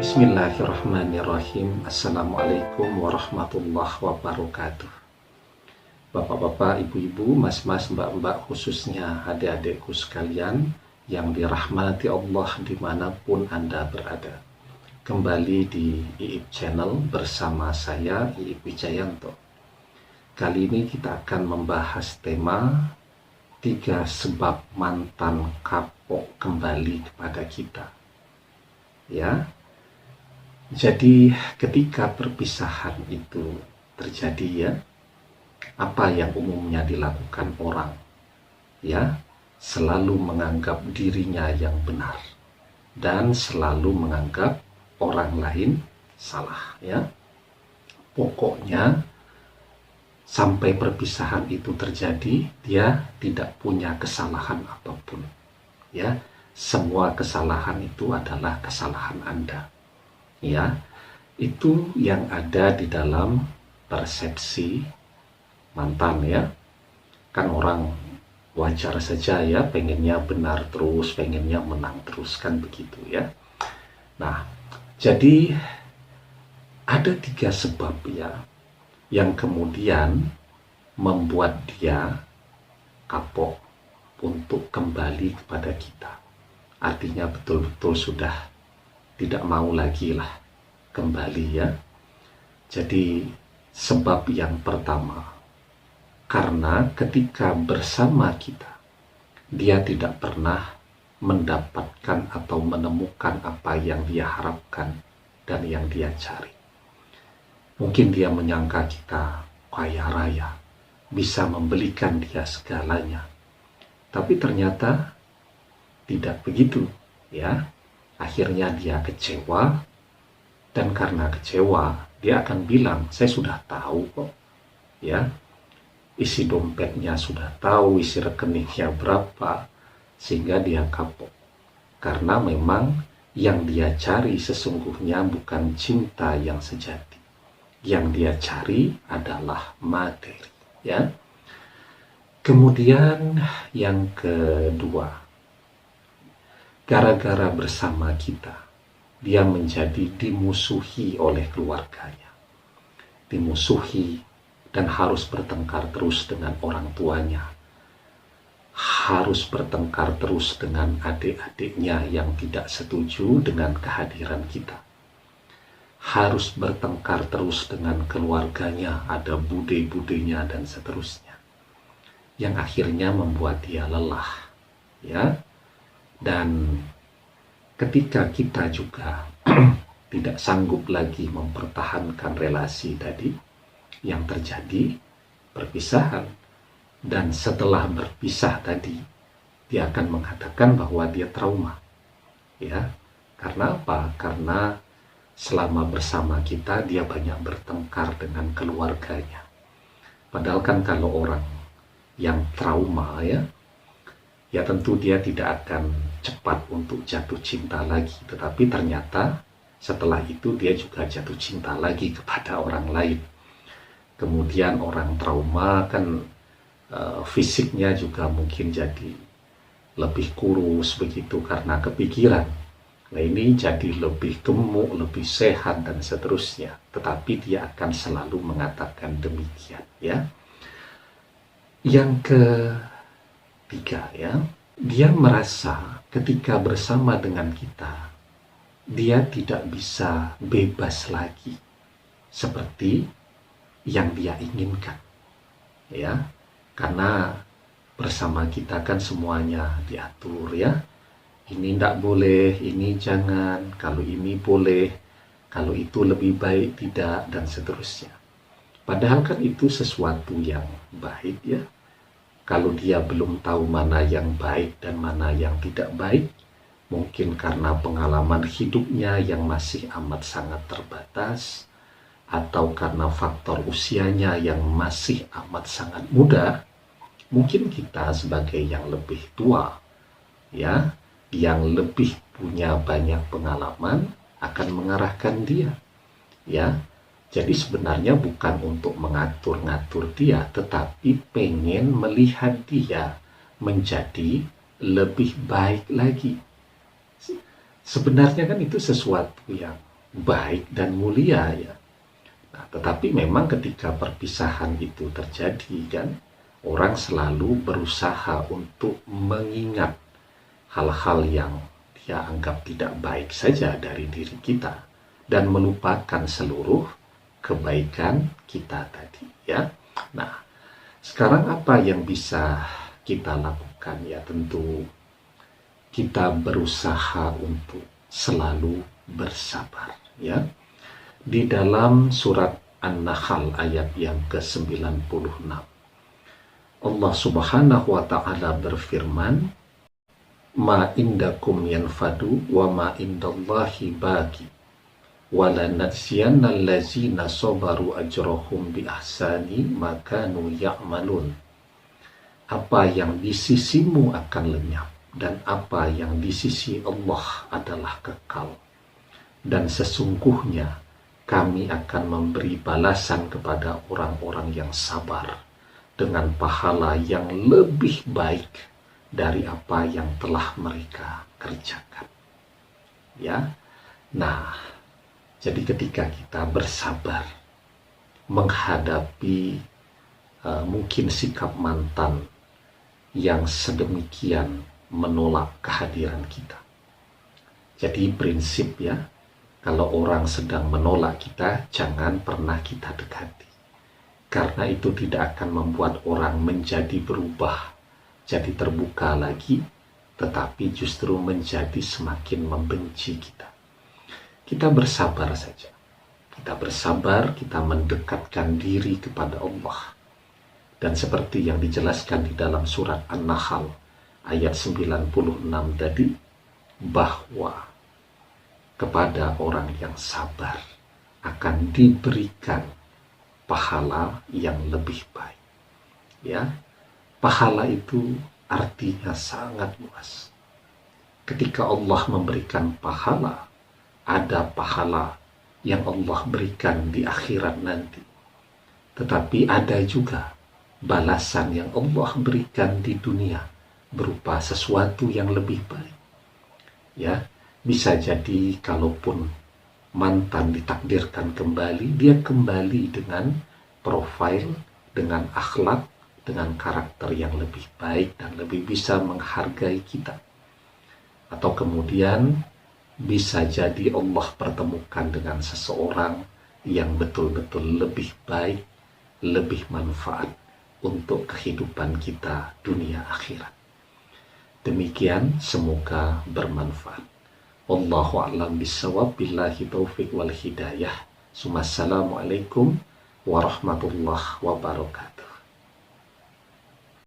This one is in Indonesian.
Bismillahirrahmanirrahim. Assalamualaikum warahmatullahi wabarakatuh. Bapak-bapak, ibu-ibu, mas-mas, mbak-mbak, khususnya adik-adikku sekalian yang dirahmati Allah dimanapun Anda berada. Kembali di IIP Channel bersama saya, IIP Wijayanto. Kali ini kita akan membahas tema 3 sebab mantan kapok kembali kepada kita. Ya, jadi ketika perpisahan itu terjadi, ya, apa yang umumnya dilakukan orang? Ya, selalu menganggap dirinya yang benar dan selalu menganggap orang lain salah, ya. Pokoknya sampai perpisahan itu terjadi, dia tidak punya kesalahan apapun. Ya, semua kesalahan itu adalah kesalahan Anda. Ya, itu yang ada di dalam persepsi mantan, ya. Kan orang wajar saja, ya, pengennya benar terus, pengennya menang terus, kan begitu, ya. Nah, jadi ada 3 sebab, ya, yang kemudian membuat dia kapok untuk kembali kepada kita. Artinya betul-betul sudah tidak mau lagi lah kembali, ya. Jadi sebab yang pertama, karena ketika bersama kita, dia tidak pernah mendapatkan atau menemukan apa yang dia harapkan dan yang dia cari. Mungkin dia menyangka kita kaya raya, bisa membelikan dia segalanya. Tapi ternyata tidak begitu, ya. Akhirnya dia kecewa, dan karena kecewa dia akan bilang, saya sudah tahu kok, ya, isi dompetnya sudah tahu, isi rekeningnya berapa, sehingga dia kapok. Karena memang yang dia cari sesungguhnya bukan cinta yang sejati. Yang dia cari adalah materi, ya. Kemudian yang kedua, gara-gara bersama kita, dia menjadi dimusuhi oleh keluarganya. Dimusuhi dan harus bertengkar terus dengan orang tuanya. Harus bertengkar terus dengan adik-adiknya yang tidak setuju dengan kehadiran kita. Harus bertengkar terus dengan keluarganya, ada bude-budenya dan seterusnya. Yang akhirnya membuat dia lelah, ya. Dan ketika kita juga tidak sanggup lagi mempertahankan relasi tadi, yang terjadi perpisahan. Dan setelah berpisah tadi, dia akan mengatakan bahwa dia trauma, ya. Karena apa? Karena selama bersama kita dia banyak bertengkar dengan keluarganya. Padahal kan kalau orang yang trauma, ya tentu dia tidak akan cepat untuk jatuh cinta lagi. Tetapi ternyata setelah itu dia juga jatuh cinta lagi kepada orang lain. Kemudian orang trauma kan fisiknya juga mungkin jadi lebih kurus begitu karena kepikiran. Nah, ini jadi lebih gemuk, lebih sehat dan seterusnya. Tetapi dia akan selalu mengatakan demikian, ya. Yang ketiga, ya, dia merasa ketika bersama dengan kita, dia tidak bisa bebas lagi seperti yang dia inginkan, ya. Karena bersama kita kan semuanya diatur, ya. Ini tidak boleh, ini jangan, kalau ini boleh, kalau itu lebih baik tidak, dan seterusnya. Padahal kan itu sesuatu yang baik, ya. Kalau dia belum tahu mana yang baik dan mana yang tidak baik, mungkin karena pengalaman hidupnya yang masih amat sangat terbatas, atau karena faktor usianya yang masih amat sangat muda, mungkin kita sebagai yang lebih tua, ya, yang lebih punya banyak pengalaman akan mengarahkan dia, ya. Jadi sebenarnya bukan untuk mengatur-ngatur dia, tetapi pengen melihat dia menjadi lebih baik lagi. Sebenarnya kan itu sesuatu yang baik dan mulia ya. Nah, tetapi memang ketika perpisahan itu terjadi kan, orang selalu berusaha untuk mengingat hal-hal yang dia anggap tidak baik saja dari diri kita dan melupakan seluruh kebaikan kita tadi ya. Nah, sekarang apa yang bisa kita lakukan ya? Tentu kita berusaha untuk selalu bersabar ya. Di dalam surat An-Nahl ayat yang ke-96, Allah Subhanahu wa taala berfirman, "Ma indakum yanfadu wa ma indallahi baqi. Wala natsiyanna allazina sabaru ajrahum bi ahsani ma kanu ya'malun." Apa yang di sisimu akan lenyap dan apa yang di sisi Allah adalah kekal. Dan sesungguhnya kami akan memberi balasan kepada orang-orang yang sabar dengan pahala yang lebih baik dari apa yang telah mereka kerjakan. Ya. Nah, jadi ketika kita bersabar menghadapi mungkin sikap mantan yang sedemikian menolak kehadiran kita. Jadi prinsip ya, kalau orang sedang menolak kita, jangan pernah kita dekati. Karena itu tidak akan membuat orang menjadi berubah, jadi terbuka lagi, tetapi justru menjadi semakin membenci kita. Kita bersabar saja. Kita bersabar, kita mendekatkan diri kepada Allah. Dan seperti yang dijelaskan di dalam surat An-Nahl ayat 96 tadi, bahwa kepada orang yang sabar akan diberikan pahala yang lebih baik. Ya, pahala itu artinya sangat luas. Ketika Allah memberikan pahala, ada pahala yang Allah berikan di akhirat nanti. Tetapi ada juga balasan yang Allah berikan di dunia berupa sesuatu yang lebih baik. Ya, bisa jadi kalaupun mantan ditakdirkan kembali, dia kembali dengan profil, dengan akhlak, dengan karakter yang lebih baik dan lebih bisa menghargai kita. Atau kemudian bisa jadi Allah pertemukan dengan seseorang yang betul-betul lebih baik, lebih manfaat untuk kehidupan kita dunia akhirat. Demikian, semoga bermanfaat. Wallahu a'lam bishawab, billahi taufiq wal hidayah. Assalamualaikum warahmatullahi wabarakatuh.